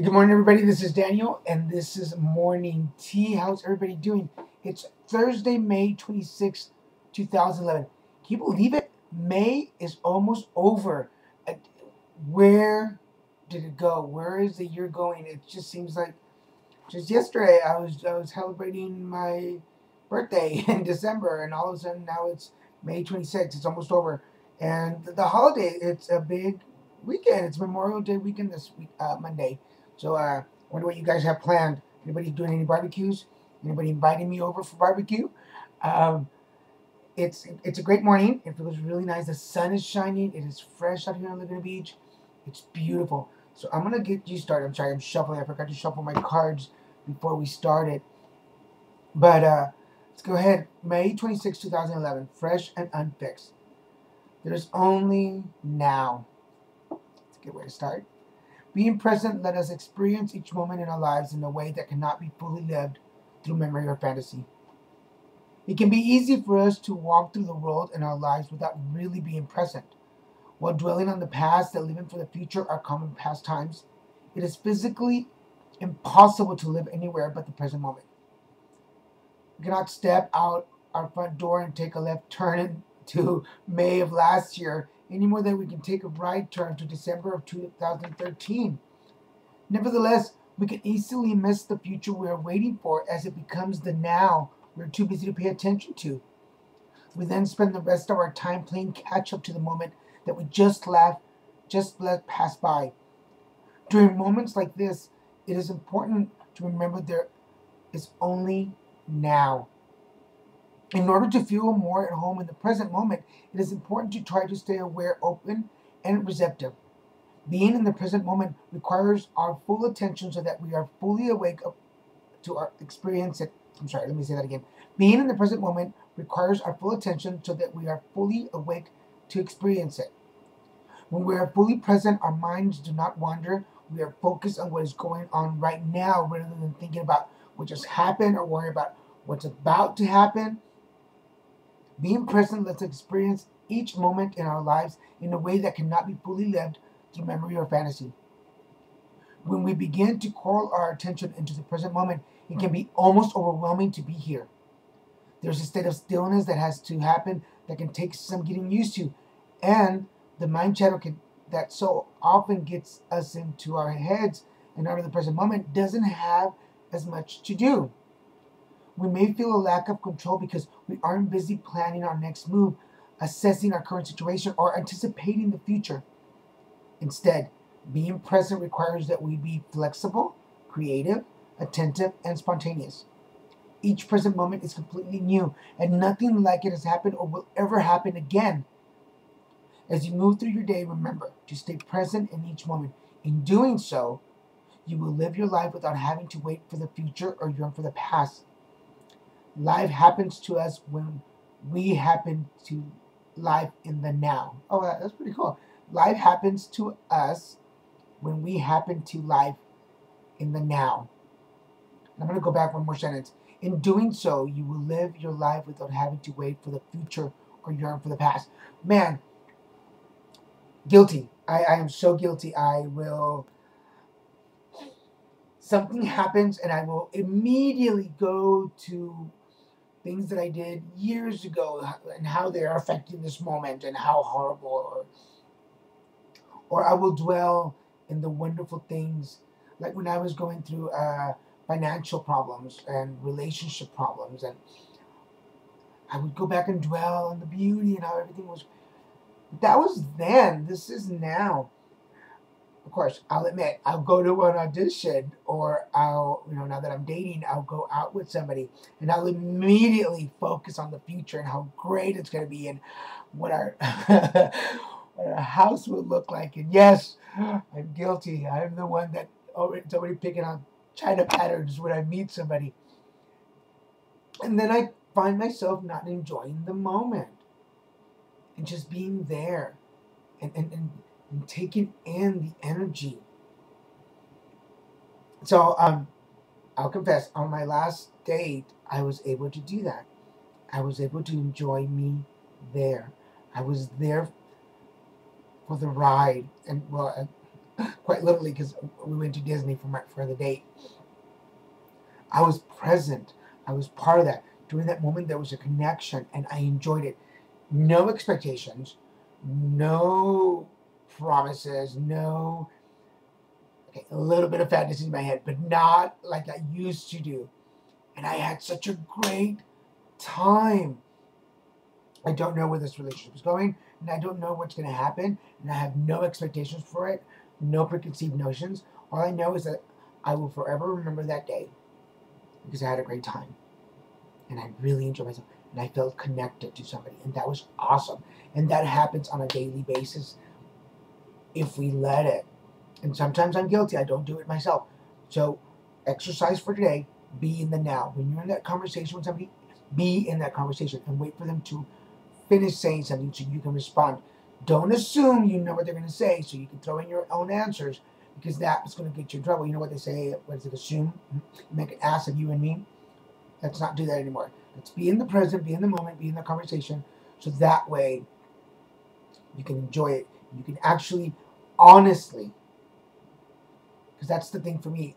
Good morning, everybody. This is Daniel, and this is Morning Tea. How's everybody doing? It's Thursday, May 26th, 2011. Can you believe it? May is almost over. Uh, Where did it go? Where is the year going? It just seems like just yesterday I was celebrating my birthday in December, and all of a sudden now it's May 26th. It's almost over, and the holiday. It's a big weekend. It's Memorial Day weekend this week, Monday. So I wonder what you guys have planned. Anybody doing any barbecues? Anybody inviting me over for barbecue? Um, it's a great morning. It feels really nice. The sun is shining. It is fresh out here on Laguna Beach. It's beautiful. So I'm gonna get you started. I'm sorry, I'm shuffling. I forgot to shuffle my cards before we started. But let's go ahead. May 26, 2011. Fresh and unfixed. There's only now. It's a good way to start. Being present, let us experience each moment in our lives in a way that cannot be fully lived through memory or fantasy. It can be easy for us to walk through the world in our lives without really being present. While dwelling on the past and living for the future are common pastimes, it is physically impossible to live anywhere but the present moment. We cannot step out our front door and take a left turn into May of last year any more than we can take a right turn to December of 2013. Nevertheless, we can easily miss the future we are waiting for as it becomes the now we're too busy to pay attention to. We then spend the rest of our time playing catch up to the moment that we just let pass by. During moments like this, it is important to remember there is only now. In order to feel more at home in the present moment, it is important to try to stay aware, open, and receptive. Being in the present moment requires our full attention so that we are fully awake to our experience it. I'm sorry, let me say that again. Being in the present moment requires our full attention so that we are fully awake to experience it. When we are fully present, our minds do not wander. We are focused on what is going on right now rather than thinking about what just happened or worry about what's about to happen. Being present lets us experience each moment in our lives in a way that cannot be fully lived through memory or fantasy. When we begin to call our attention into the present moment, it can be almost overwhelming to be here. There's a state of stillness that has to happen that can take some getting used to, and the mind chatter that so often gets us into our heads and out of the present moment doesn't have as much to do. We may feel a lack of control because we aren't busy planning our next move, assessing our current situation, or anticipating the future. Instead, being present requires that we be flexible, creative, attentive, and spontaneous. Each present moment is completely new, and nothing like it has happened or will ever happen again. As you move through your day, remember to stay present in each moment. In doing so, you will live your life without having to wait for the future or yearn for the past. Life happens to us when we happen to live in the now. Oh, that's pretty cool. Life happens to us when we happen to live in the now. And I'm going to go back one more sentence. In doing so, you will live your life without having to wait for the future or yearn for the past. Man, guilty. I am so guilty. Something happens and I will immediately go to things that I did years ago and how they are affecting this moment and how horrible, or I will dwell in the wonderful things, like when I was going through financial problems and relationship problems, and I would go back and dwell on the beauty and how everything was. That was then. This is now. Of course, I'll admit, I'll go to an audition, or now that I'm dating, I'll go out with somebody and I'll immediately focus on the future and how great it's going to be and what our, what our house will look like. And yes, I'm guilty. I'm the one that it's already picking on China patterns when I meet somebody. And then I find myself not enjoying the moment and just being there and taking in the energy. So I'll confess, on my last date, I was able to do that. I was able to enjoy me there. I was there for the ride, and well, quite literally, because we went to Disney for the date. I was present. I was part of that. During that moment, there was a connection, and I enjoyed it. No expectations, no promises, no, okay, a little bit of fantasy in my head, but not like I used to do. And I had such a great time. I don't know where this relationship is going, and I don't know what's going to happen, and I have no expectations for it, no preconceived notions. All I know is that I will forever remember that day because I had a great time, and I really enjoyed myself, and I felt connected to somebody, and that was awesome. And that happens on a daily basis if we let it. And sometimes I'm guilty. I don't do it myself. So, exercise for today, be in the now. When you're in that conversation with somebody, be in that conversation and wait for them to finish saying something so you can respond. Don't assume you know what they're going to say so you can throw in your own answers, because that's going to get you in trouble. You know what they say? What is it? Assume? Make an ass of you and me? Let's not do that anymore. Let's be in the present, be in the moment, be in the conversation, so that way you can enjoy it. You can actually, honestly, because that's the thing for me.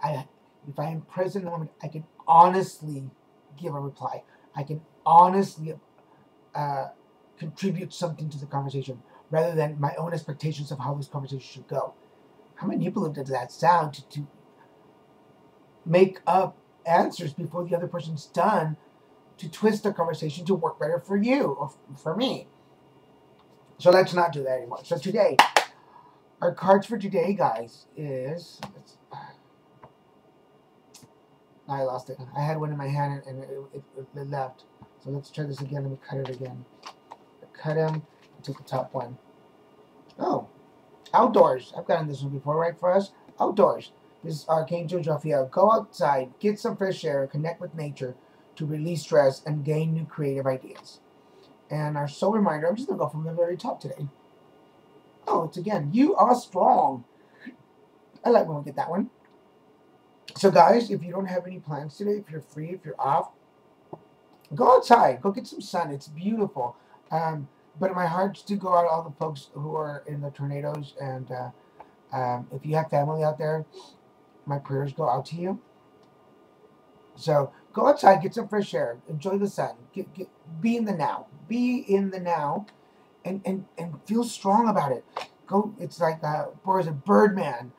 If I am present in the moment, I can honestly give a reply. I can honestly contribute something to the conversation rather than my own expectations of how this conversation should go. How manipulative does that sound to make up answers before the other person's done to twist the conversation to work better for you or for me? So let's not do that anymore. So today, our cards for today, guys, is... I lost it. I had one in my hand and it left. So let's try this again. Let me cut it again. Cut him. Take the top one. Oh, outdoors. I've gotten this one before, right, for us? Outdoors. This is Archangel Raphael. Go outside, get some fresh air, connect with nature to release stress and gain new creative ideas. And our soul reminder, I'm just going to go from the very top today. Oh, it's again, you are strong. I like when we get that one. So, guys, if you don't have any plans today, if you're free, if you're off, go outside. Go get some sun. It's beautiful. But my hearts do go out to all the folks who are in the tornadoes. And if you have family out there, my prayers go out to you. So go outside, get some fresh air, enjoy the sun, be in the now. Be in the now and feel strong about it. Go, it's like, what was it, Birdman.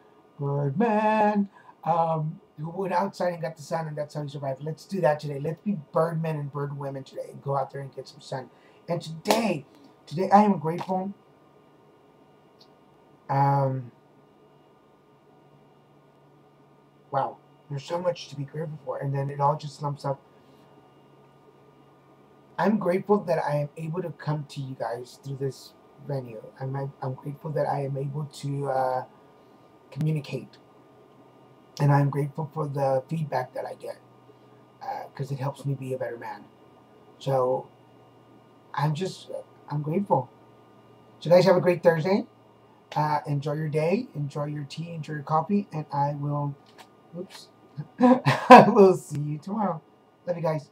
Who went outside and got the sun, and that's how he survived. Let's do that today. Let's be birdmen and bird women today and go out there and get some sun. And today I am grateful. Wow, there's so much to be grateful for, and then it all just lumps up. I'm grateful that I am able to come to you guys through this venue. I'm grateful that I am able to communicate. And I'm grateful for the feedback that I get because it helps me be a better man. So I'm grateful. So guys, have a great Thursday. Enjoy your day. Enjoy your tea. Enjoy your coffee. And I will, I will see you tomorrow. Love you guys.